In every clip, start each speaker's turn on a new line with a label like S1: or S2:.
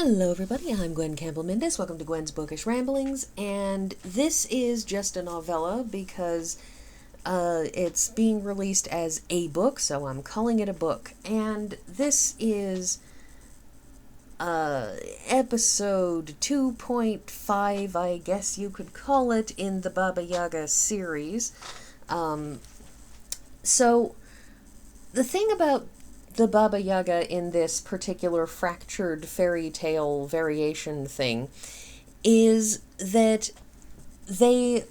S1: Hello everybody, I'm Gwen Campbell-Mindes. Welcome to Gwen's Bookish Ramblings, and this is just a novella because it's being released as a book, so I'm calling it a book. And this is episode 2.5, I guess you could call it, in the Baba Yaga series. So the thing about the Baba Yaga in this particular fractured fairy tale variation thing is that they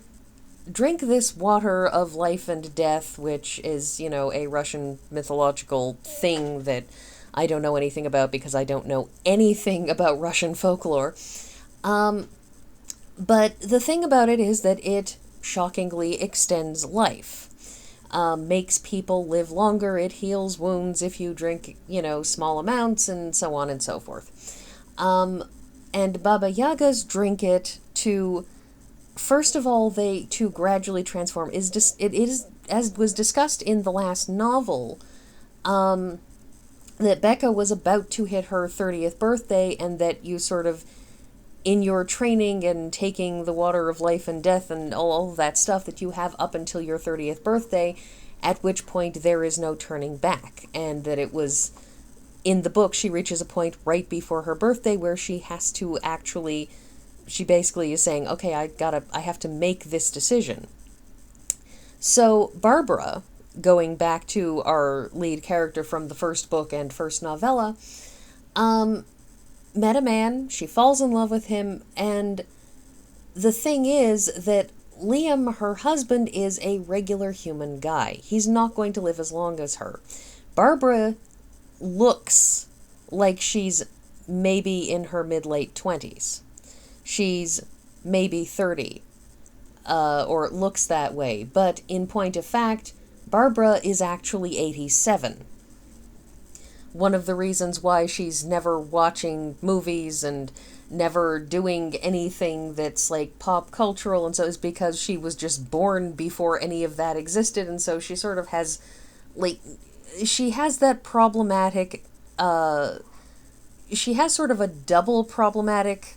S1: drink this water of life and death, which is, a Russian mythological thing that I don't know anything about because I don't know anything about Russian folklore. But the thing about it is that it shockingly extends life. Makes people live longer, it heals wounds if you drink, small amounts, and so on and so forth. And Baba Yagas drink it to, first of all, to gradually transform. It is, as was discussed in the last novel, that Becca was about to hit her 30th birthday, and that you sort of, in your training and taking the water of life and death and all of that stuff, that you have up until your 30th birthday, at which point there is no turning back. And that it was, in the book, she reaches a point right before her birthday where she has to actually, she basically is saying, okay, I have to make this decision. So Barbara, going back to our lead character from the first book and first novella, met a man, she falls in love with him, and the thing is that Liam, her husband, is a regular human guy. He's not going to live as long as her. Barbara looks like she's maybe in her mid-late 20s. She's maybe 30, or it looks that way, but in point of fact, Barbara is actually 87. One of the reasons why she's never watching movies and never doing anything that's like pop cultural and so is because she was just born before any of that existed, and so she sort of has, she has that problematic, she has sort of a double problematic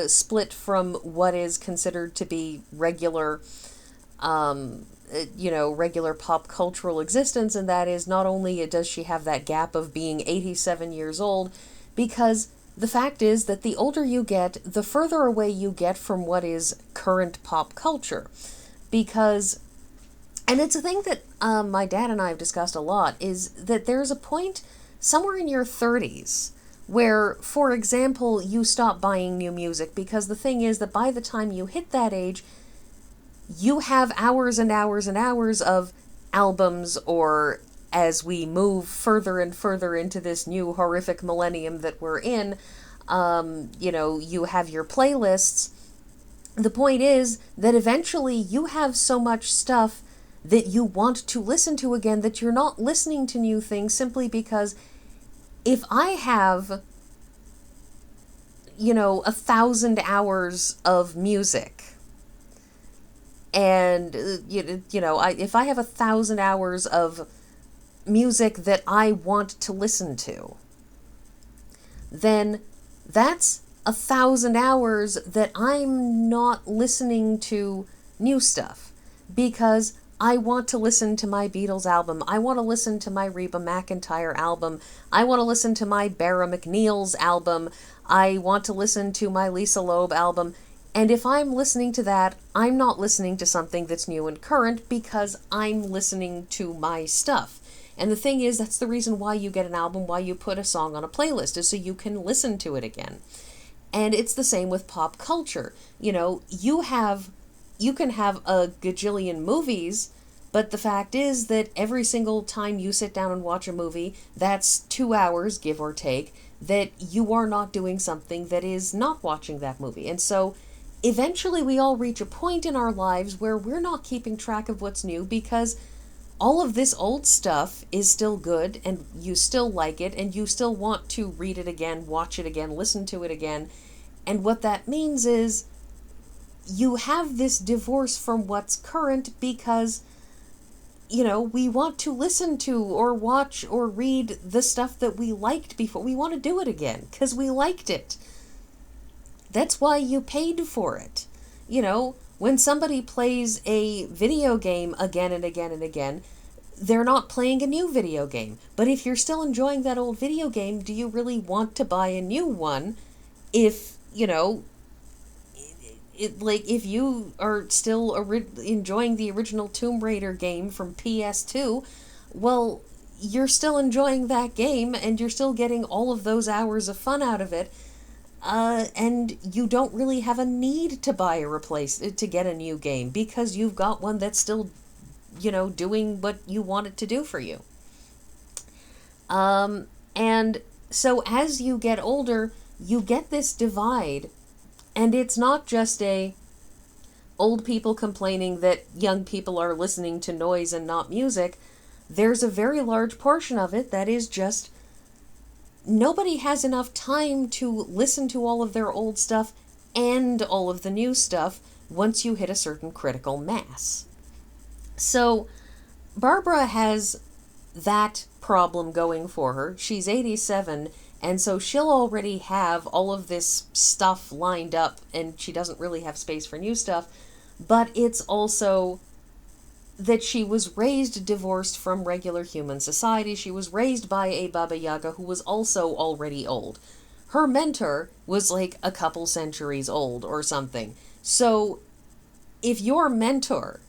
S1: split from what is considered to be regular, regular pop cultural existence, and that is not only does she have that gap of being 87 years old, because the fact is that the older you get, the further away you get from what is current pop culture. Because, and it's a thing that my dad and I have discussed a lot, is that there's a point somewhere in your 30s where, for example, you stop buying new music, because the thing is that by the time you hit that age, you have hours and hours and hours of albums, or as we move further and further into this new horrific millennium that we're in, you have your playlists. The point is that eventually you have so much stuff that you want to listen to again that you're not listening to new things simply because if I have, 1,000 hours of music, and, if I have 1,000 hours of music that I want to listen to, then that's 1,000 hours that I'm not listening to new stuff, because I want to listen to my Beatles album, I want to listen to my Reba McEntire album, I want to listen to my Barra McNeil's album, I want to listen to my Lisa Loeb album. And if I'm listening to that, I'm not listening to something that's new and current because I'm listening to my stuff. And the thing is, that's the reason why you get an album, why you put a song on a playlist, is so you can listen to it again. And it's the same with pop culture. You can have a gajillion movies, but the fact is that every single time you sit down and watch a movie, that's 2 hours, give or take, that you are not doing something that is not watching that movie. And so eventually we all reach a point in our lives where we're not keeping track of what's new because all of this old stuff is still good and you still like it and you still want to read it again, watch it again, listen to it again. And what that means is you have this divorce from what's current because we want to listen to or watch or read the stuff that we liked before. We want to do it again because we liked it. That's why you paid for it. When somebody plays a video game again and again and again, they're not playing a new video game. But if you're still enjoying that old video game, do you really want to buy a new one if, if you are still enjoying the original Tomb Raider game from PS2, well, you're still enjoying that game and you're still getting all of those hours of fun out of it. And you don't really have a need to buy to get a new game because you've got one that's still, doing what you want it to do for you. And so as you get older, you get this divide. And it's not just old people complaining that young people are listening to noise and not music. There's a very large portion of it that is just nobody has enough time to listen to all of their old stuff and all of the new stuff once you hit a certain critical mass. So Barbara has that problem going for her. She's 87, and so she'll already have all of this stuff lined up, and she doesn't really have space for new stuff. But it's also that she was raised divorced from regular human society. She was raised by a Baba Yaga who was also already old. Her mentor was like a couple centuries old or something. So if your mentor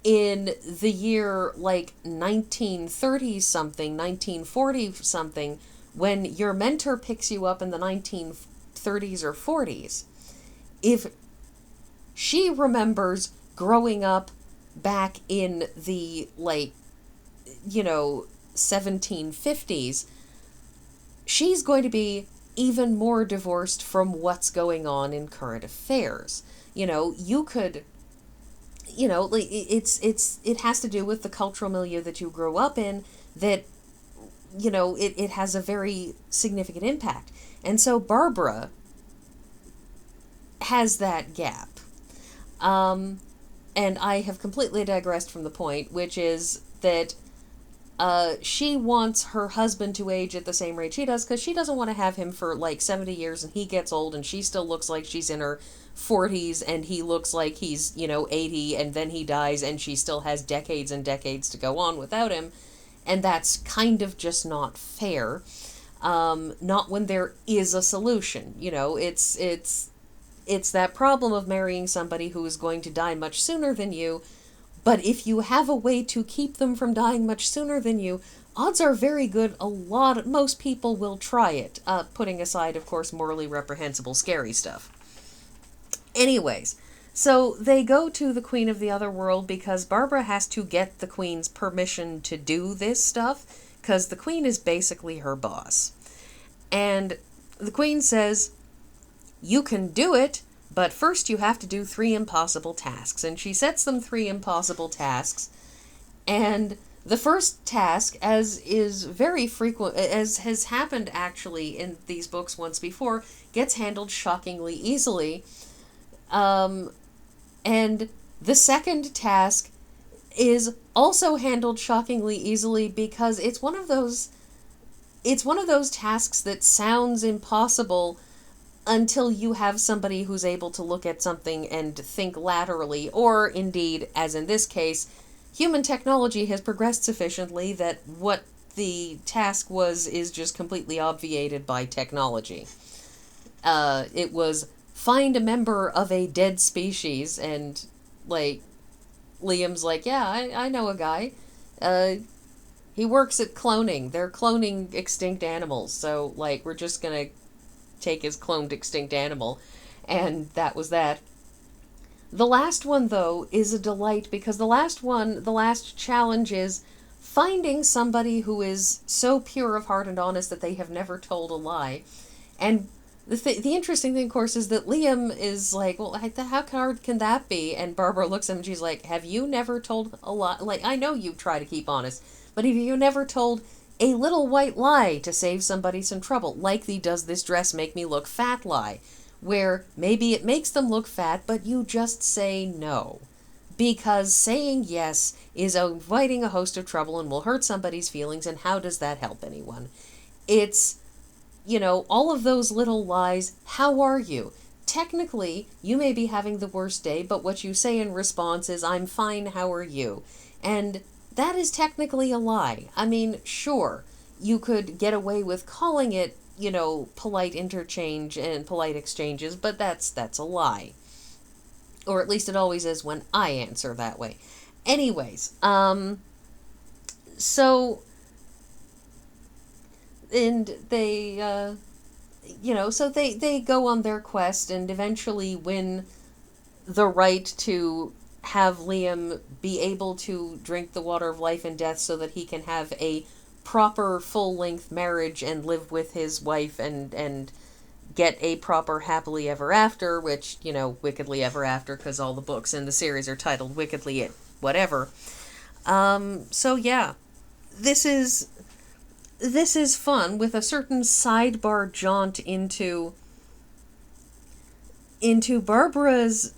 S1: in the year like 1930 something, 1940 something, when your mentor picks you up in the 1930s or 40s, if she remembers growing up back in the 1750s, she's going to be even more divorced from what's going on in current affairs. You could, it has to do with the cultural milieu that you grew up in, that, it has a very significant impact. And so Barbara has that gap. And I have completely digressed from the point, which is that she wants her husband to age at the same rate she does, because she doesn't want to have him for 70 years and he gets old and she still looks like she's in her 40s and he looks like he's 80, and then he dies and she still has decades and decades to go on without him. And that's kind of just not fair. Not when there is a solution. It's that problem of marrying somebody who is going to die much sooner than you. But if you have a way to keep them from dying much sooner than you, odds are very good most people will try it, putting aside, of course, morally reprehensible, scary stuff. Anyways, so they go to the Queen of the Otherworld because Barbara has to get the Queen's permission to do this stuff, because the Queen is basically her boss. And the Queen says, you can do it, but first you have to do 3 impossible tasks. And she sets them 3 impossible tasks. And the first task, as is very frequent, as has happened actually in these books once before, gets handled shockingly easily. And the second task is also handled shockingly easily because it's one of those tasks that sounds impossible until you have somebody who's able to look at something and think laterally, or indeed, as in this case, human technology has progressed sufficiently that what the task is just completely obviated by technology. It was find a member of a dead species, and Liam's like, yeah, I know a guy. He works at cloning. They're cloning extinct animals, so we're just gonna take his cloned extinct animal. And that was that. The last one, though, is a delight, because the last challenge is finding somebody who is so pure of heart and honest that they have never told a lie. And the interesting thing, of course, is that Liam is like, well, how hard can that be? And Barbara looks at him and she's like, have you never told a lie? I know you try to keep honest, but have you never told a little white lie to save somebody some trouble? Like the does this dress make me look fat lie, where maybe it makes them look fat, but you just say no. because saying yes is inviting a host of trouble and will hurt somebody's feelings, and how does that help anyone? It's, all of those little lies. How are you? Technically, you may be having the worst day, but what you say in response is, I'm fine, how are you? And that is technically a lie. I mean, sure, you could get away with calling it, polite interchange and polite exchanges, but that's a lie. Or at least it always is when I answer that way. Anyways, so, and they go on their quest and eventually win the right to have Liam be able to drink the water of life and death so that he can have a proper full-length marriage and live with his wife and get a proper happily ever after, which, wickedly ever after, because all the books in the series are titled wickedly whatever. So yeah, this is fun, with a certain sidebar jaunt into Barbara's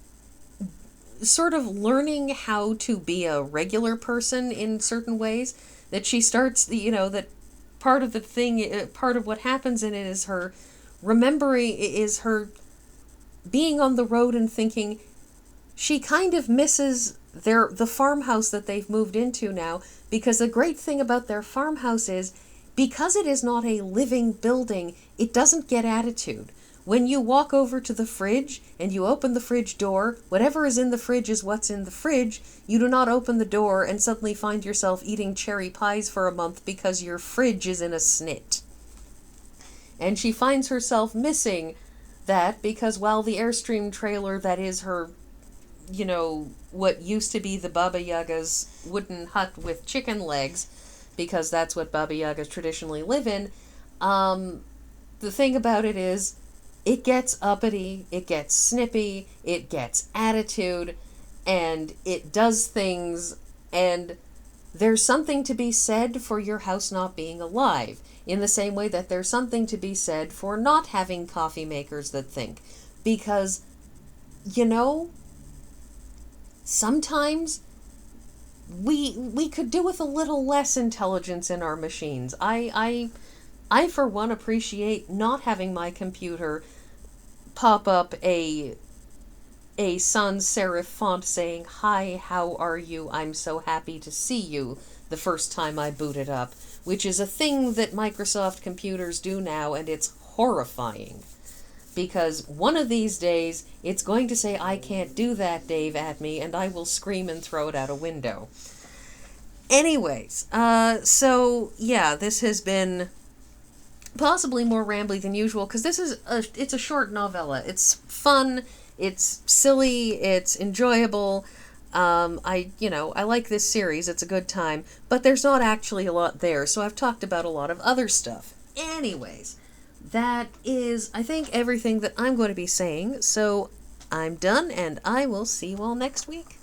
S1: sort of learning how to be a regular person in certain ways. That she starts, that part of what happens in it is her being on the road and thinking she kind of misses the farmhouse that they've moved into now, because the great thing about their farmhouse is, because it is not a living building, it doesn't get attitude. When you walk over to the fridge and you open the fridge door, whatever is in the fridge is what's in the fridge. You do not open the door and suddenly find yourself eating cherry pies for a month because your fridge is in a snit. And she finds herself missing that, because while the Airstream trailer that is her, what used to be the Baba Yaga's wooden hut with chicken legs, because that's what Baba Yagas traditionally live in, the thing about it is, it gets uppity, it gets snippy, it gets attitude, and it does things, and there's something to be said for your house not being alive, in the same way that there's something to be said for not having coffee makers that think. Because, sometimes we could do with a little less intelligence in our machines. I for one appreciate not having my computer pop up a sans serif font saying, "Hi, how are you? I'm so happy to see you," the first time I boot it up, which is a thing that Microsoft computers do now, and it's horrifying. Because one of these days, it's going to say, "I can't do that, Dave," at me, and I will scream and throw it out a window. Anyways, so yeah, this has been possibly more rambly than usual, because it's a short novella. It's fun, it's silly, it's enjoyable. I like this series, it's a good time, but there's not actually a lot there, so I've talked about a lot of other stuff. Anyways, that is, I think, everything that I'm going to be saying, so I'm done, and I will see you all next week.